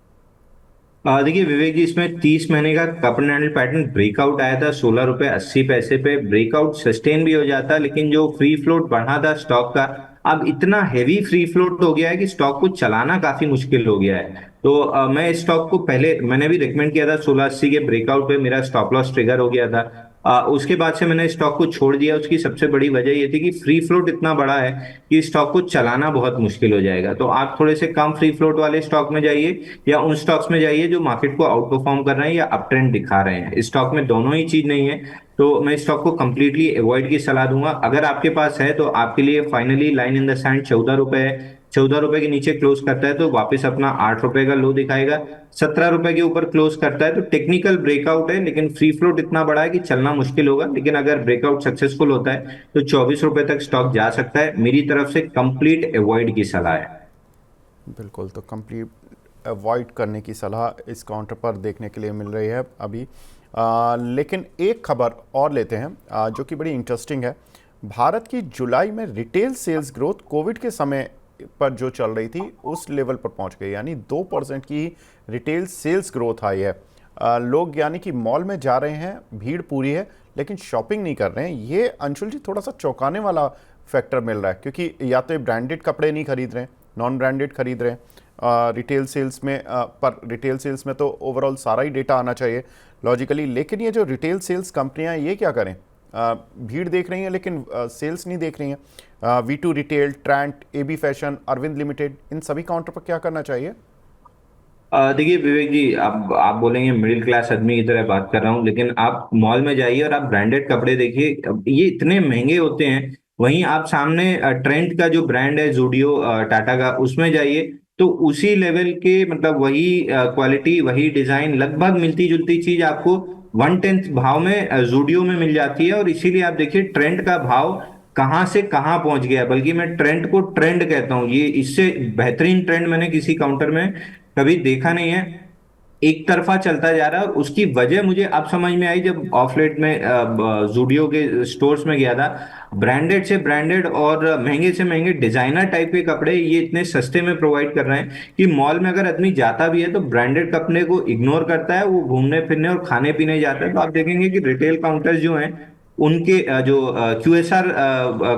देखिए विवेक जी, इसमें 30 महीने का cup and handle pattern breakout आया था 16 रुपए 80 पैसे पे। ब्रेकआउट सस्टेन भी हो जाता, लेकिन जो फ्री फ्लोट बढ़ा था स्टॉक का, अब इतना हैवी फ्री फ्लोट हो गया है कि स्टॉक को चलाना काफी मुश्किल हो गया है। तो मैं इस स्टॉक को पहले मैंने भी रिकमेंड किया था 1680 के ब्रेकआउट पे मेरा स्टॉप लॉस ट्रिगर हो गया था। उसके बाद से मैंने स्टॉक को छोड़ दिया। उसकी सबसे बड़ी वजह ये थी कि फ्री फ्लोट इतना बड़ा है कि स्टॉक को चलाना बहुत मुश्किल हो जाएगा। तो आप थोड़े से कम फ्री फ्लोट वाले स्टॉक में जाइए या उन स्टॉक्स में जाइए जो मार्केट को आउट परफॉर्म कर रहे हैं या अप ट्रेंड दिखा रहे हैं। इस स्टॉक में दोनों ही चीज नहीं है, तो मैं स्टॉक को कंप्लीटली अवॉइड की सलाह दूंगा। अगर आपके पास है तो आपके लिए finally line in the sand 14 रुपए है। 14 रुपए के नीचे क्लोज करता है तो वापस अपना 8 रुपए का लो दिखाएगा। 17 रुपए के ऊपर क्लोज करता है तो टेक्निकल ब्रेकआउट है, लेकिन फ्री फ्लोट इतना बड़ा है कि चलना मुश्किल होगा। लेकिन अगर ब्रेकआउट सक्सेसफुल होता है तो 24 रुपए तक स्टॉक जा सकता है। मेरी तरफ से कंप्लीट अवॉइड की सलाह है। बिल्कुल, तो कंप्लीट अवॉइड करने की सलाह इस काउंटर पर देखने के लिए मिल रही है अभी। लेकिन एक खबर और लेते हैं जो कि बड़ी इंटरेस्टिंग है। भारत की जुलाई में रिटेल सेल्स ग्रोथ कोविड के समय पर जो चल रही थी उस लेवल पर पहुंच गई, यानी 2% की रिटेल सेल्स ग्रोथ आई है। लोग यानी कि मॉल में जा रहे हैं, भीड़ पूरी है, लेकिन शॉपिंग नहीं कर रहे हैं। ये अंशुल जी थोड़ा सा चौंकाने वाला फैक्टर मिल रहा है, क्योंकि या तो ब्रांडेड कपड़े नहीं खरीद रहे हैं, नॉन ब्रांडेड खरीद रहे हैं। रिटेल सेल्स में पर रिटेल सेल्स में तो ओवरऑल सारा ही डेटा आना चाहिए लॉजिकली, लेकिन ये जो रिटेल सेल्स कंपनियां ये क्या करें? भीड़ देख रही हैं लेकिन सेल्स नहीं देख रही हैं। V2 retail, Trent, AB fashion, Arvind limited, इन सभी काउंटर पर क्या करना चाहिए? देखिए विवेक जी, आप बोलेंगे मिडिल क्लास आदमी की तरह बात कर रहा हूँ, लेकिन आप मॉल में जाइए और आप ब्रांडेड कपड़े देखिए, ये इतने महंगे होते हैं। वहीं आप सामने ट्रेंट का जो ब्रांड है जूडियो टाटा का, उसमें जाइए तो उसी लेवल के मतलब वही क्वालिटी वही डिजाइन लगभग मिलती जुलती चीज आपको 1/10 भाव में जूडियो में मिल जाती है। और इसीलिए आप देखिए ट्रेंड का भाव कहां से कहां पहुंच गया, बल्कि मैं ट्रेंड को ट्रेंड कहता हूं, ये इससे बेहतरीन ट्रेंड मैंने किसी काउंटर में कभी देखा नहीं है। एक तरफा चलता जा रहा है, और उसकी वजह मुझे अब समझ में आई जब ऑफलेट में जूडियो के स्टोर्स में गया था। ब्रांडेड से ब्रांडेड और महंगे से महंगे डिजाइनर टाइप के कपड़े ये इतने सस्ते में प्रोवाइड कर रहे हैं कि मॉल में अगर आदमी जाता भी है तो ब्रांडेड कपड़े को इग्नोर करता है, वो घूमने फिरने और खाने पीने जाता है। तो आप देखेंगे कि रिटेल काउंटर्स जो हैं उनके जो QSR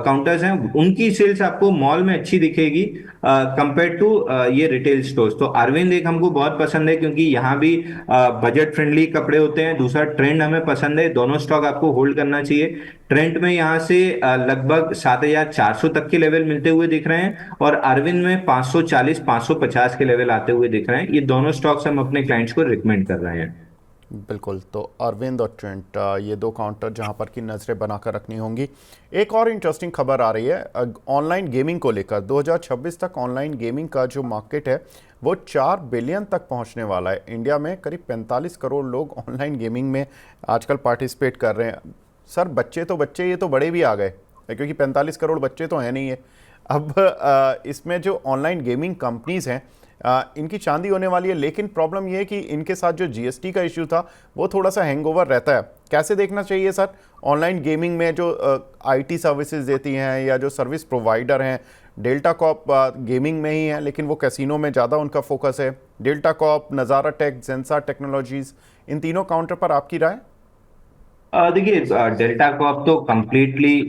काउंटर्स हैं उनकी सेल्स आपको मॉल में अच्छी दिखेगी कंपेयर टू ये रिटेल स्टोर्स। तो अरविंद एक हमको बहुत पसंद है क्योंकि यहाँ भी बजट फ्रेंडली कपड़े होते हैं। दूसरा ट्रेंड हमें पसंद है, दोनों स्टॉक आपको होल्ड करना चाहिए। ट्रेंड में यहाँ से लगभग 7400 तक के लेवल मिलते हुए दिख रहे हैं, और अरविंद में 540 550 के लेवल आते हुए दिख रहे हैं। ये दोनों स्टॉक्स हम अपने क्लाइंट्स को रिकमेंड कर रहे हैं। बिल्कुल, तो अरविंद और ट्रेंट ये दो काउंटर जहां पर की नज़रें बनाकर रखनी होंगी। एक और इंटरेस्टिंग खबर आ रही है ऑनलाइन गेमिंग को लेकर। 2026 तक ऑनलाइन गेमिंग का जो मार्केट है वो 4 बिलियन तक पहुंचने वाला है। इंडिया में करीब 45 करोड़ लोग ऑनलाइन गेमिंग में आजकल पार्टिसिपेट कर रहे हैं। सर बच्चे तो बच्चे, ये तो बड़े भी आ गए, क्योंकि 45 करोड़ बच्चे तो हैं नहीं है। अब इसमें जो ऑनलाइन गेमिंग कंपनीज़ हैं इनकी चांदी होने वाली है, लेकिन प्रॉब्लम ये है कि इनके साथ जो GST का इशू था वो थोड़ा सा हैंगओवर रहता है। कैसे देखना चाहिए सर ऑनलाइन गेमिंग में जो IT सर्विसेज देती हैं या जो सर्विस प्रोवाइडर हैं? डेल्टा कॉप गेमिंग में ही है, लेकिन वो कैसीनो में ज़्यादा उनका फोकस है। डेल्टा कॉप, नज़ारा टेक, जेंसा टेक्नोलॉजीज़, इन तीनों काउंटर पर आपकी राय? देखिए डेल्टा कॉप तो कंप्लीटली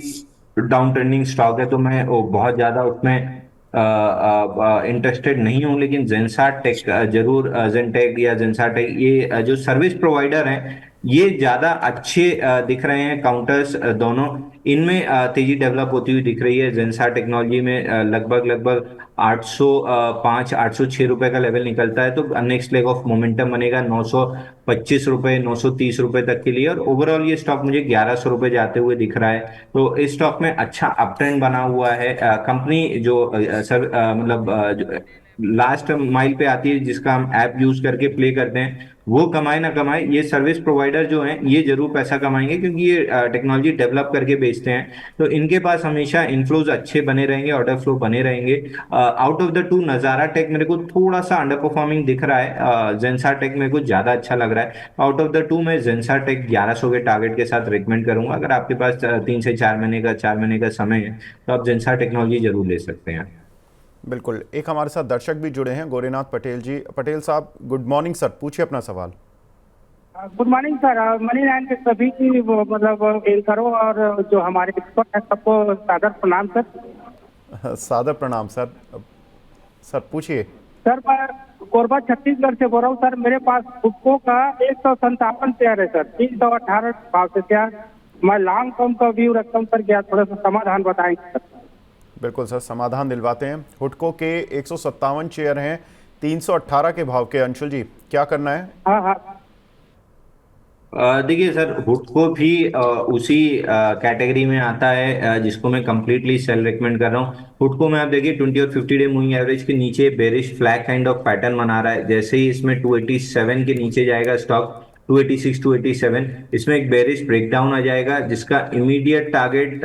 डाउन ट्रेंडिंग स्टॉक है, तो मैं बहुत ज्यादा उसमें इंटरेस्टेड नहीं हूँ। लेकिन जेंसा टेक जरूर, जेनटेक या जेंसा टेक, ये जो सर्विस प्रोवाइडर हैं ये ज्यादा अच्छे दिख रहे हैं काउंटर्स दोनों। इनमें तेजी डेवलप होती हुई दिख रही है। जेंसा टेक्नोलॉजी में लगभग 805 806 रुपए का लेवल निकलता है, तो नेक्स्ट लेग ऑफ मोमेंटम बनेगा 925 रुपए 930 रुपए तक के लिए। और ओवरऑल ये स्टॉक मुझे 1100 रुपए जाते हुए दिख रहा है। तो इस स्टॉक में अच्छा अप ट्रेंड बना हुआ है। कंपनी जो मतलब लास्ट माइल पे आती है, जिसका हम ऐप यूज करके प्ले करते हैं, वो कमाए ना कमाए, ये सर्विस प्रोवाइडर जो हैं ये जरूर पैसा कमाएंगे, क्योंकि ये टेक्नोलॉजी डेवलप करके बेचते हैं। तो इनके पास हमेशा इनफ्लोज अच्छे बने रहेंगे, ऑर्डर फ्लो बने रहेंगे। आउट ऑफ द टू नजारा टेक मेरे को थोड़ा सा अंडर परफॉर्मिंग दिख रहा है, जेंसा टेक मेरे को ज्यादा अच्छा लग रहा है। आउट ऑफ द टू मैं जेंसा टेक 1100 के टारगेट के साथ रिकमेंड करूंगा। अगर आपके पास 3 से 4 महीने का समय है तो आप जेंसा टेक्नोलॉजी जरूर ले सकते हैं। बिल्कुल। एक हमारे साथ दर्शक भी जुड़े हैं, गोरेनाथ पटेल जी। पटेल साहब गुड मॉर्निंग सर, पूछिए अपना सवाल। Good morning sir. Money land के सभी की मतलब एंकरों और जो हमारे एक्सपर्ट हैं सबको सादर प्रणाम सर। सादर प्रणाम सर। सर पूछिए। सर मैं कोरबा छत्तीसगढ़ से बोल रहा हूँ सर। मेरे पास हुडको का 157 शेयर है सर, 318 भाव से शेयर। मैं लॉन्ग टर्म का व्यू रखता हूँ सर, क्या थोड़ा सा समाधान बताएंगे सर? बिल्कुल सर, समाधान दिलवाते हैं। हुडको के 157 शेयर हैं 318 के भाव के। अंशुल जी क्या करना है? हाँ हाँ देखिए सर, हुडको भी उसी कैटेगरी में आता है जिसको मैं कंप्लीटली सेल रिकमेंड कर रहा हूँ। हुडको में आप देखिए 20 और 50 डे मूविंग एवरेज के नीचे bearish flag kind of pattern बना रहा है। जैसे ही इसमें 287 के नीचे जाएगा स्टॉक, 286 287, इसमें एक बेरिश ब्रेकडाउन आ जाएगा, जिसका इमीडिएट टारगेट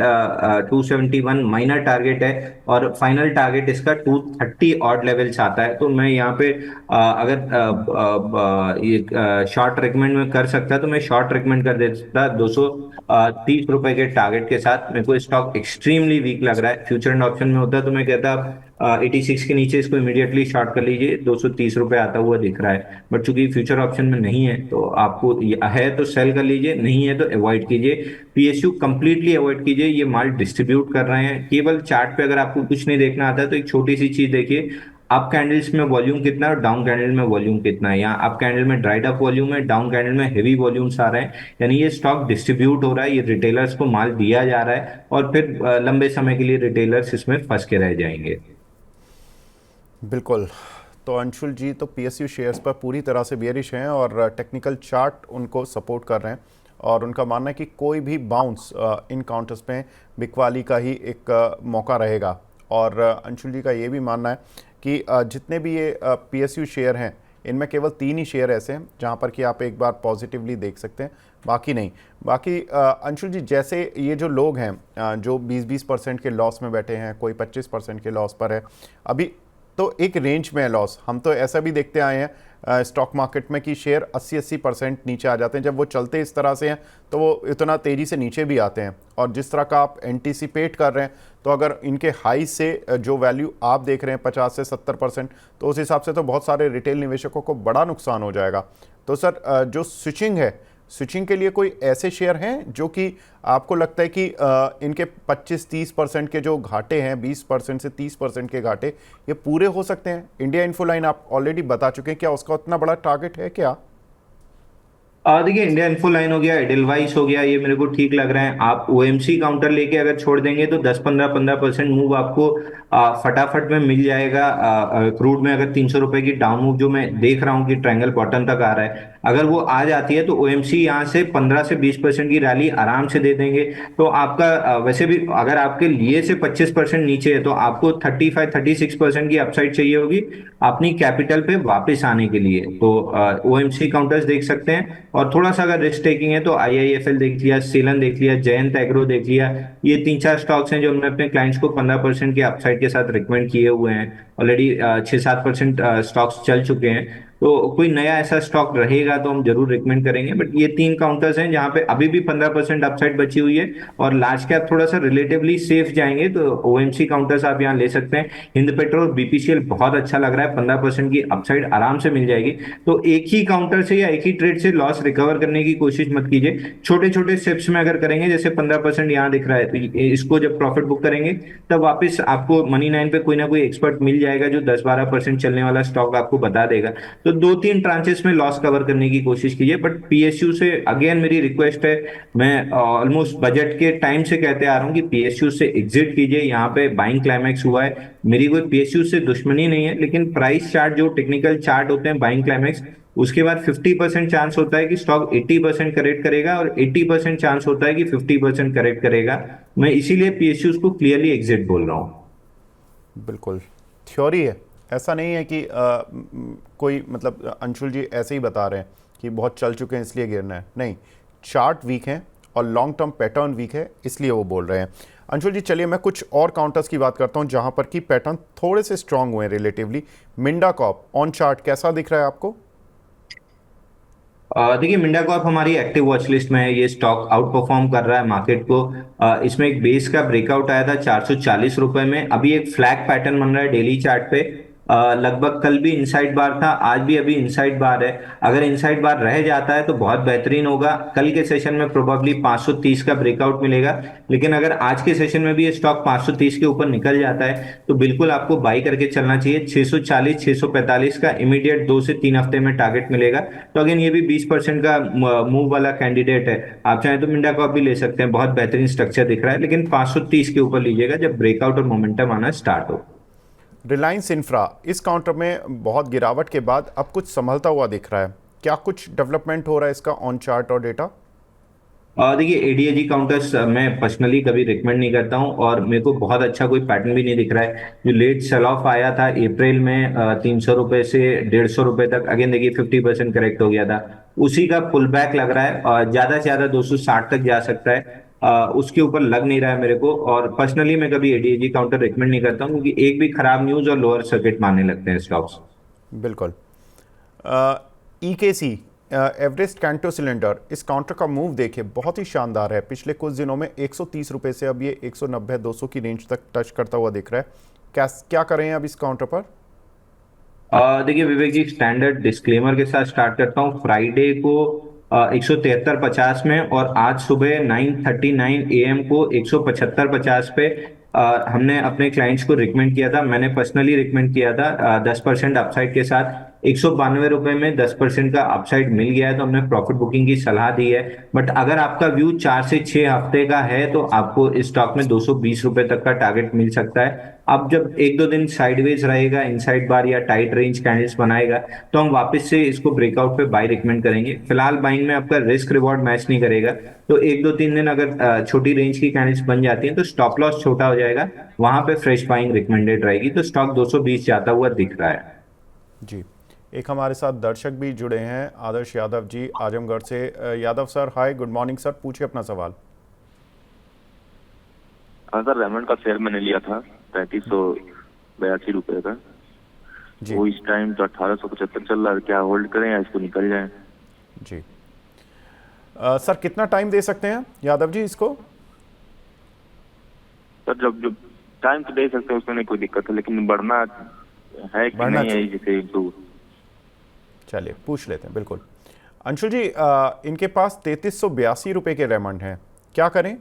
271 माइनर टारगेट है, और फाइनल टारगेट इसका 230 ऑड लेवल्स आता है। तो मैं यहाँ पे अगर ये शॉर्ट रिकमेंड में कर सकता तो मैं शॉर्ट रिकमेंड कर देता 230 रुपए के टारगेट के साथ। मेरे को स्टॉक एक्सट्रीमली वीक लग रहा है। फ्यूचर एंड ऑप्शन में होता तो मैं कहता 86 के नीचे इसको इमीडिएटली शॉर्ट कर लीजिए, 230 रुपए आता हुआ दिख रहा है। बट चूंकि फ्यूचर ऑप्शन में नहीं है तो आपको है तो सेल कर लीजिए, नहीं है तो अवॉइड कीजिए। PSU कंप्लीटली अवॉइड कीजिए, ये माल डिस्ट्रीब्यूट कर रहे हैं। केवल चार्ट पे अगर आपको कुछ नहीं देखना आता है तो एक छोटी सी चीज देखिए, अप कैंडल्स में वॉल्यूम कितना है और डाउन कैंडल में वॉल्यूम कितना है। यहाँ अप कैंडल में ड्राइड अप वॉल्यूम है, डाउन कैंडल में हेवी वॉल्यूम्स आ रहे हैं, यानी ये स्टॉक डिस्ट्रीब्यूट हो रहा है, ये रिटेलर्स को माल दिया जा रहा है, और फिर लंबे समय के लिए रिटेलर्स इसमें फंस के रह जाएंगे। बिल्कुल। तो अंशुल जी तो PSU शेयर्स पर पूरी तरह से बेयरिश हैं और टेक्निकल चार्ट उनको सपोर्ट कर रहे हैं, और उनका मानना है कि कोई भी बाउंस इन काउंटर्स में बिकवाली का ही एक मौका रहेगा। और अंशुल जी का ये भी मानना है कि जितने भी ये PSU शेयर हैं इनमें केवल 3 ही शेयर ऐसे हैं जहां पर कि आप एक बार पॉजिटिवली देख सकते हैं, बाकी नहीं। बाकी अंशुल जी, जैसे ये जो लोग हैं जो 20% के लॉस में बैठे हैं, कोई 25% के लॉस पर है, अभी तो एक रेंज में है लॉस। हम तो ऐसा भी देखते आए हैं स्टॉक मार्केट में कि शेयर 80% नीचे आ जाते हैं। जब वो चलते इस तरह से हैं तो वो इतना तेज़ी से नीचे भी आते हैं, और जिस तरह का आप एंटीसिपेट कर रहे हैं, तो अगर इनके हाई से जो वैल्यू आप देख रहे हैं 50 से 70%, तो उस हिसाब से तो बहुत सारे रिटेल निवेशकों को बड़ा नुकसान हो जाएगा। तो सर जो स्विचिंग है, स्विचिंग के लिए कोई ऐसे शेयर हैं जो कि आपको लगता है कि इनके 25-30% के जो घाटे हैं, 20% से 30% के घाटे, ये पूरे हो सकते हैं? इंडिया इन्फोलाइन आप ऑलरेडी बता चुके हैं, क्या उसका उतना बड़ा टारगेट है क्या? देखिए, इंडिया इन्फोलाइन हो गया, एडेलवाइस हो गया, ये मेरे को ठीक लग रहा है। आप ओएमसी काउंटर लेके अगर छोड़ देंगे तो 10-15% मूव आपको फटाफट में मिल जाएगा। क्रूड में अगर 300 रुपए की डाउन मूव जो मैं देख रहा हूँ कि ट्रायंगल बॉटम तक आ रहा है, अगर वो आ जाती है तो ओएमसी यहाँ से 15 से 20% की रैली आराम से दे देंगे। तो आपका वैसे भी अगर आपके लिए से 25% नीचे है तो आपको 35-36% की अपसाइड चाहिए होगी अपनी कैपिटल पे वापस आने के लिए। तो ओएमसी काउंटर्स देख सकते हैं। और थोड़ा सा अगर रिस्क टेकिंग है तो आईआईएफएल देख लिया, सेलन देख लिया, जयंत एग्रो देख लिया। ये 3-4 स्टॉक्स हैं जो हमने अपने क्लाइंट्स को 15% के अपसाइड के साथ रिकमेंड किए हुए हैं। ऑलरेडी 6-7% स्टॉक्स चल चुके हैं। तो कोई नया ऐसा स्टॉक रहेगा तो हम जरूर रिकमेंड करेंगे। बट ये 3 काउंटर्स हैं जहां पे अभी भी 15% अपसाइड बची हुई है, और लार्ज कैप थोड़ा सा रिलेटिवली सेफ जाएंगे तो ओएमसी काउंटर्स आप यहाँ ले सकते हैं। हिंद पेट्रोल, बीपीसीएल बहुत अच्छा लग रहा है, 15% की अपसाइड आराम से मिल जाएगी। तो एक ही काउंटर से या एक ही ट्रेड से लॉस रिकवर करने की कोशिश मत कीजिए। छोटे छोटे स्टेप्स में अगर करेंगे, जैसे 15% यहाँ दिख रहा है, तो इसको जब प्रॉफिट बुक करेंगे तब वापस आपको मनी 9 पे कोई ना कोई एक्सपर्ट मिल जाएगा जो 10-12% चलने वाला स्टॉक आपको बता देगा। तो 2-3 ट्रांचेस में लॉस कवर करने की कोशिश कीजिए। बट पीएसयू से अगेन मेरी रिक्वेस्ट है, मैं ऑलमोस्ट बजट के टाइम से कहते आ रहा हूँ कि पीएसयू से एग्जिट कीजिए। यहाँ पे बाइंग क्लाइमैक्स हुआ है, मेरी कोई पीएसयू से दुश्मनी नहीं है, लेकिन प्राइस चार्ट जो टेक्निकल चार्ट होते हैं बाइंग क्लाइमैक्स, उसके बाद 50% चांस होता है कि स्टॉक 80% करेक्ट करेगा और 80% चांस होता है कि 50% करेक्ट करेगा। मैं इसीलिए पीएसयू को क्लियरली एग्जिट बोल रहा हूँ। बिल्कुल थ्योरी है, ऐसा नहीं है कि कोई मतलब अंशुल जी ऐसे ही बता रहे हैं कि बहुत चल चुके हैं इसलिए गिरना है, नहीं। चार्ट वीक है और लॉन्ग टर्म पैटर्न वीक है, इसलिए वो बोल रहे हैं। अंशुल जी चलिए मैं कुछ और काउंटर्स की बात करता हूं जहां पर कि पैटर्न थोड़े से स्ट्रांग हुए हैं relatively. Minda Corp on chart कैसा दिख रहा है आपको? देखिए, मिंडा कॉर्प हमारी एक्टिव वॉच लिस्ट में है। ये स्टॉक आउट परफॉर्म कर रहा है मार्केट को। इसमें एक बेस का ब्रेकआउट आया था 440 रुपए में। अभी एक फ्लैग पैटर्न बन रहा है डेली चार्ट पे। लगभग कल भी इनसाइड बार था, आज भी अभी इनसाइड बार है। अगर इनसाइड बार रह जाता है तो बहुत बेहतरीन होगा। कल के सेशन में प्रोबेबली 530 का ब्रेकआउट मिलेगा, लेकिन अगर आज के सेशन में भी ये स्टॉक 530 के ऊपर निकल जाता है तो बिल्कुल आपको बाई करके चलना चाहिए। 640-645 का इमीडिएट 2 से 3 हफ्ते में टारगेट मिलेगा। तो अगेन ये भी 20% का मूव वाला कैंडिडेट है। आप चाहें तो मिंडा कॉर्प भी ले सकते हैं, बहुत बेहतरीन स्ट्रक्चर दिख रहा है, लेकिन 530 के ऊपर लीजिएगा जब ब्रेकआउट और मोमेंटम आना स्टार्ट हो। रिलायंस इंफ्रा इस काउंटर में बहुत गिरावट के बाद अब कुछ संभलता हुआ दिख रहा है, क्या कुछ डेवलपमेंट हो रहा है इसका ऑन चार्ट और डेटा? देखिए, एडीएजी काउंटर्स मैं पर्सनली कभी रिकमेंड नहीं करता हूं, और मेरे को बहुत अच्छा कोई पैटर्न भी नहीं दिख रहा है। जो लेट सेल ऑफ आया था अप्रैल में 300 रुपए से 150 रुपए तक, अगेन देखिए 50% करेक्ट हो गया था, उसी का पुल बैक लग रहा है। और ज्यादा से ज्यादा 260 तक जा सकता है, उसके ऊपर लग नहीं रहा है मेरे को। और पर्सनली मैं कभी एडीएजी काउंटर रिकमेंड नहीं करता हूँ, क्योंकि एक भी खराब न्यूज और लोअर सर्किट मारने लगते हैं स्टॉक्स। बिल्कुल। ईकेसी एवरेस्ट कैंटो सिलेंडर, इस काउंटर का मूव देखिए बहुत ही शानदार है। पिछले कुछ दिनों में 130 रुपए से अब ये 190-200 की रेंज तक टच करता हुआ दिख रहा है। क्या करें अब इस काउंटर पर? देखिए विवेक जी, स्टैंडर्ड डिस्क्लेमर के साथ स्टार्ट करता हूँ। फ्राइडे को 173.50 में और आज सुबह 9:39 AM को 175.50 पे हमने अपने क्लाइंट्स को रिकमेंड किया था। मैंने पर्सनली रिकमेंड किया था 10% अपसाइड के साथ। 192 रुपए में 10% का अपसाइड मिल गया है तो हमने प्रॉफिट बुकिंग की सलाह दी है। बट अगर आपका व्यू 4 से 6 हफ्ते का है तो आपको इस स्टॉक में 220 रुपए तक का टारगेट मिल सकता है। अब जब 1-2 दिन साइडवेज रहेगा, इनसाइड बार या टाइट रेंज कैंडल्स बनाएगा, तो हम वापस से इसको ब्रेकआउट पे बाय रिकमेंड करेंगे। फिलहाल बाइंग में आपका रिस्क रिवॉर्ड मैच नहीं करेगा, तो 1-2-3 दिन अगर छोटी रेंज की कैंडल्स बन जाती हैं तो स्टॉप लॉस छोटा हो जाएगा, वहां पे फ्रेश बाइंग रिकमेंडेड रहेगी। तो स्टॉक 220 जाता हुआ दिख रहा है। जी, एक हमारे साथ दर्शक भी जुड़े हैं, आदर्श यादव जी आजमगढ़ से। यादव सर, हाय, गुड मॉर्निंग सर, पूछिए अपना सवाल। हाँ सर, रेमंड का शेयर मैंने लिया था 3582 रुपए का जी वो इस टाइम तो 1875 चल रहा है, क्या होल्ड करें या इसको निकल जाए? जी सर, कितना टाइम दे सकते हैं यादव जी इसको? सर जब टाइम तो दे सकते हैं, उसमें नहीं कोई दिक्कत है, लेकिन बढ़ना है कि बढ़ना नहीं है जैसे तो। चलिए पूछ लेते हैं, बिल्कुल। अंशुल जी, इनके पास 3382 रुपए के रेमंड हैं, क्या करें?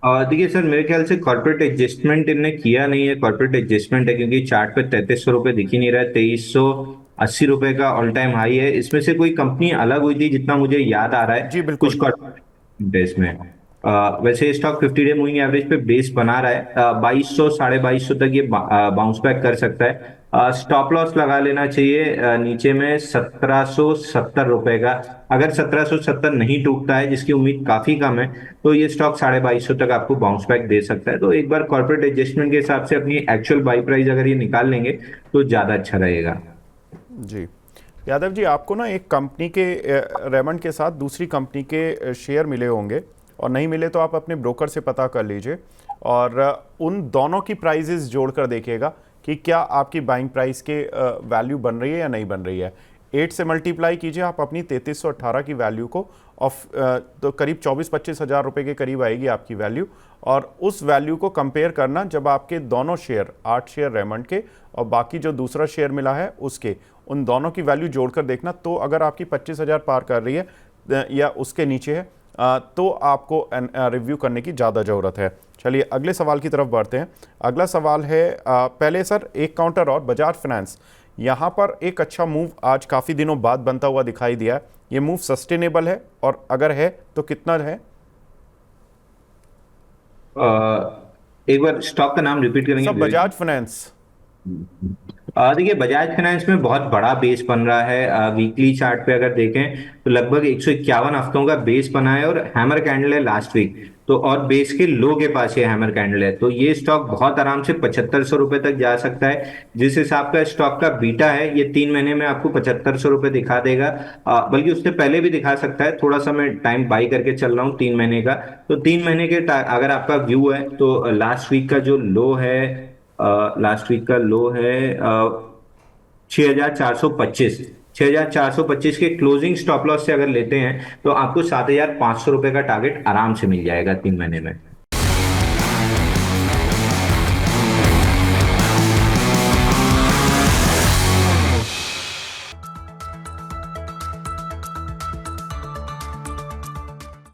देखिए सर, मेरे ख्याल से कॉर्पोरेट एडजस्टमेंट इनने किया नहीं है। कॉर्पोरेट एडजस्टमेंट है क्योंकि चार्ट पे 3300 रुपए दिख ही नहीं रहा है। 2380 रुपए का ऑल टाइम हाई है। इसमें से कोई कंपनी अलग हुई थी जितना मुझे याद आ रहा है जी बिल्कुल। कुछ कॉर्पोरेट इसमें। वैसे स्टॉक 50 डे मूविंग एवरेज पे बेस बना रहा है। 2200 2250 तक ये बाउंस बैक कर सकता है। स्टॉप लॉस लगा लेना चाहिए नीचे में 1770 रुपए का। अगर 1770 नहीं टूटता है, जिसकी उम्मीद काफी कम है, तो ये स्टॉक 2250 तक आपको बाउंस बैक दे सकता है। तो एक बार कॉर्पोरेट एडजस्टमेंट के हिसाब से अपनी एक्चुअल बाई प्राइस अगर ये निकाल लेंगे तो ज्यादा अच्छा रहेगा। जी यादव जी, आपको ना एक कंपनी के रेमंड के साथ दूसरी कंपनी के शेयर मिले होंगे, और नहीं मिले तो आप अपने ब्रोकर से पता कर लीजिए और उन दोनों की प्राइजेस जोड़कर देखिएगा कि क्या आपकी बाइंग प्राइस के वैल्यू बन रही है या नहीं बन रही है। 8 से मल्टीप्लाई कीजिए आप अपनी 3318 की वैल्यू को, और तो करीब 24-25 हज़ार रुपये के करीब आएगी आपकी वैल्यू। और उस वैल्यू को कंपेयर करना जब आपके दोनों शेयर, 8 शेयर रेमंड के और बाकी जो दूसरा शेयर मिला है उसके, उन दोनों की वैल्यू जोड़कर देखना। तो अगर आपकी 25,000 पार कर रही है या उसके नीचे है तो आपको रिव्यू करने की ज़्यादा ज़रूरत है। चलिए अगले सवाल की तरफ बढ़ते हैं। अगला सवाल है, पहले सर एक काउंटर और, बजाज फाइनेंस, यहाँ पर एक अच्छा मूव आज काफ़ी दिनों बाद बनता हुआ दिखाई दिया। ये मूव सस्टेनेबल है, और अगर है तो कितना है? एक बार स्टॉक का नाम रिपीट करेंगे? सब बजाज फाइनेंस। देखिए, बजाज फाइनेंस में बहुत बड़ा बेस बन रहा है। वीकली चार्ट पे अगर देखें तो लगभग 151 हफ्तों का बेस बना है, और हैमर कैंडल है लास्ट वीक तो, और बेस के लो के पास ये हैमर कैंडल है, तो ये स्टॉक बहुत आराम से 7500 रुपए तक जा सकता है। जिस हिसाब का स्टॉक का बीटा है, ये 3 महीने में आपको 7500 रुपए दिखा देगा। बल्कि उससे पहले भी दिखा सकता है। थोड़ा सा मैं टाइम बाई करके चल रहा हूँ 3 महीने का। तो 3 महीने के अगर आपका व्यू है तो लास्ट वीक का जो लो है, लास्ट वीक का लो है 6425। 6425 के क्लोजिंग स्टॉप लॉस से अगर लेते हैं तो आपको 7500 रुपए का टारगेट आराम से मिल जाएगा 3 महीने में।